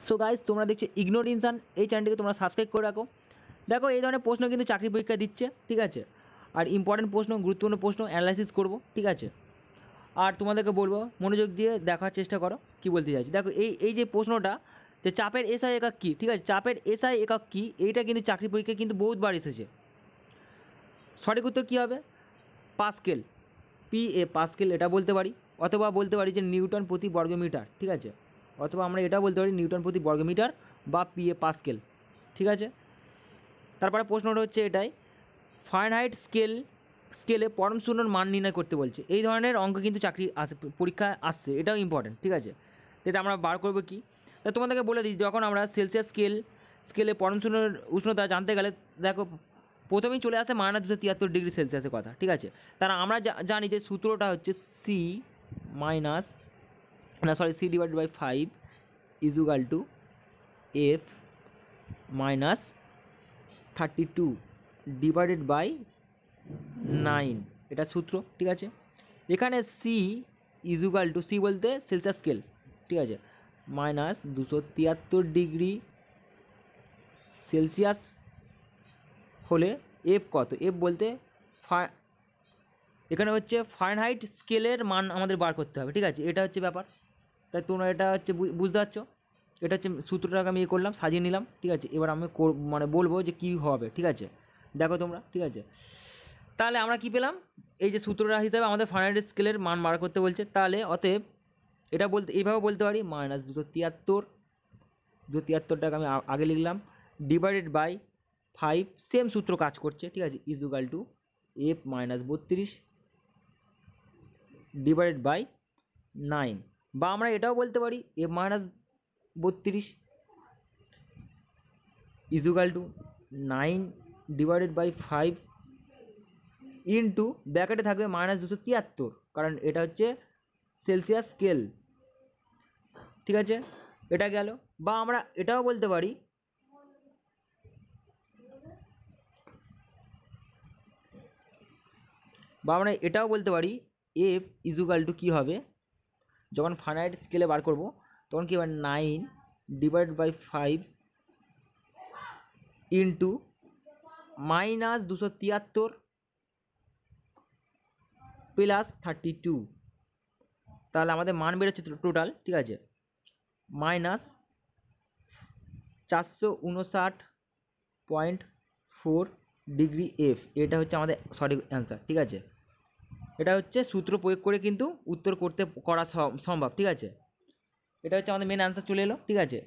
So guys, তোমরা দেখছো ignore ইনসান, এই চ্যানেলটিকে তোমরা সাবস্ক্রাইব করে রাখো। দেখো, এই ধরনের প্রশ্ন কিন্তু চাকরি পরীক্ষা দিচ্ছে, ঠিক আছে। আর ইম্পর্টেন্ট প্রশ্ন, গুরুত্বপূর্ণ প্রশ্ন অ্যানালাইসিস করব, ঠিক আছে। আর তোমাদেরকে বলবো মনোযোগ দিয়ে দেখার চেষ্টা করো কি বলতে চাইছি। দেখো, এই যে প্রশ্নটা, যে চাপের এসআই একক কী, ঠিক আছে, চাপের এসআই একক কী, এইটা কিন্তু চাকরি পরীক্ষায় কিন্তু বহুতবার এসেছে। সঠিক উত্তর কী হবে? পাস্কেল, পাস্কেল এটা বলতে পারি, অথবা বলতে পারি যে নিউটন প্রতি বর্গমিটার, ঠিক আছে। অথবা আমরা এটা বলতে পারি নিউটন প্রতি বর্গমিটার বা পাস্কেল, ঠিক আছে। তারপরে প্রশ্নটা হচ্ছে এটাই, ফারেনহাইট স্কেলে পরম শূন্যর মান নির্ণয় করতে বলছে। এই ধরনের অঙ্ক কিন্তু চাকরি আসে, পরীক্ষায় আসছে, এটাও ইম্পর্টেন্ট, ঠিক আছে। এটা আমরা বার করবো কি, তা তোমাদেরকে বলে দিই, যখন আমরা সেলসিয়াস স্কেলে পরম শূন্যের উষ্ণতা জানতে গেলে দেখো প্রথমেই চলে আসে -273 ডিগ্রি সেলসিয়াসের কথা, ঠিক আছে। তারা আমরা জানি যে সূত্রটা হচ্ছে C divided by 5 equal to F minus 32 divided by 9, এটা সূত্র, ঠিক আছে। এখানে সি ইজুগাল টু, সি বলতে সেলসিয়াস স্কেল, ঠিক আছে, -273 ডিগ্রি সেলসিয়াস হলে এফ কত, এফ বলতে এখানে হচ্ছে ফারেনহাইট স্কেলের মান আমাদের বার করতে হবে, ঠিক আছে। এটা হচ্ছে ব্যাপার, তাই তোমরা এটা হচ্ছে বুঝতে পারছো। এটা হচ্ছে সূত্রটাকে আমি করলাম, সাজিয়ে নিলাম, ঠিক আছে। এবার আমি বলবো যে কী হবে, ঠিক আছে। দেখো তোমরা, ঠিক আছে। তাহলে আমরা কি পেলাম, এই যে সূত্রটা হিসাবে আমাদের ফারেনহাইট স্কেলের মান বার করতে বলছে, তাহলে অতএব এটা বলতে এইভাবে বলতে পারি -273টাকে আমি আগে লিখলাম, ডিভাইডেড বাই 5, সেম সূত্র কাজ করছে, ঠিক আছে, equal to F -32 divided by 9, বা আমরা এটাও বলতে পারি F -32 equal to 9 divided by 5 into ব্র্যাকেটে থাকবে -273, কারণ এটা হচ্ছে সেলসিয়াস স্কেল, ঠিক আছে। এটা গেল, বা আমরা এটাও বলতে পারি এফ ইজুগাল টু কী হবে, যখন ফারেনহাইট স্কেলে বার করব তখন কী হবে, 9 ডিভাইডেড বাই 5 ইন্টু -273 প্লাস 32, তাহলে আমাদের মান বেরোচ্ছে টোটাল, ঠিক আছে, -459.4 ডিগ্রি এফ। এটা হচ্ছে আমাদের সঠিক অ্যান্সার, ঠিক আছে। এটা হচ্ছে সূত্র প্রয়োগ করে কিন্তু উত্তর করা সম্ভব, ঠিক আছে। এটা হচ্ছে আমাদের মেন অ্যান্সার চলে এলো, ঠিক আছে।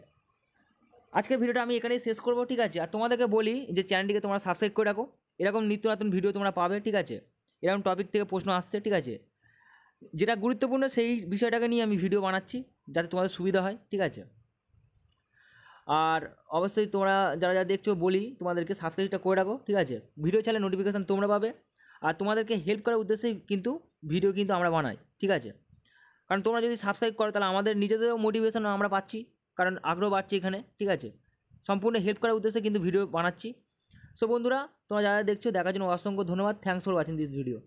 আজকের ভিডিওটা আমি এখানেই শেষ করবো, ঠিক আছে। আর তোমাদেরকে বলি যে চ্যানেলটিকে তোমরা সাবস্ক্রাইব করে রাখো, এরকম নিত্য নতুন ভিডিও তোমরা পাবে, ঠিক আছে। এরকম টপিক থেকে প্রশ্ন আসছে, ঠিক আছে। যেটা গুরুত্বপূর্ণ সেই বিষয়টাকে নিয়ে আমি ভিডিও বানাচ্ছি, যাতে তোমাদের সুবিধা হয়, ঠিক আছে। আর অবশ্যই তোমরা যারা দেখছো বলি তোমাদেরকে সাবস্ক্রাইবটা করে রাখো, ঠিক আছে। ভিডিও ছাড়লে নোটিফিকেশান তোমরা পাবে, আর তোমাদেরকে হেল্প করার উদ্দেশ্যেই কিন্তু ভিডিও কিন্তু আমরা বানাই, ঠিক আছে। কারণ তোমরা যদি সাবস্ক্রাইব করো তাহলে আমাদের নিজেদেরও মোটিভেশন আমরা পাচ্ছি, কারণ আগ্রহ বাড়ছে এখানে, ঠিক আছে। সম্পূর্ণ হেল্প করার উদ্দেশ্যে কিন্তু ভিডিও বানাচ্ছি। সো বন্ধুরা, তোমরা যারা দেখছো দেখার জন্য অসংখ্য ধন্যবাদ। Thanks for watching this video.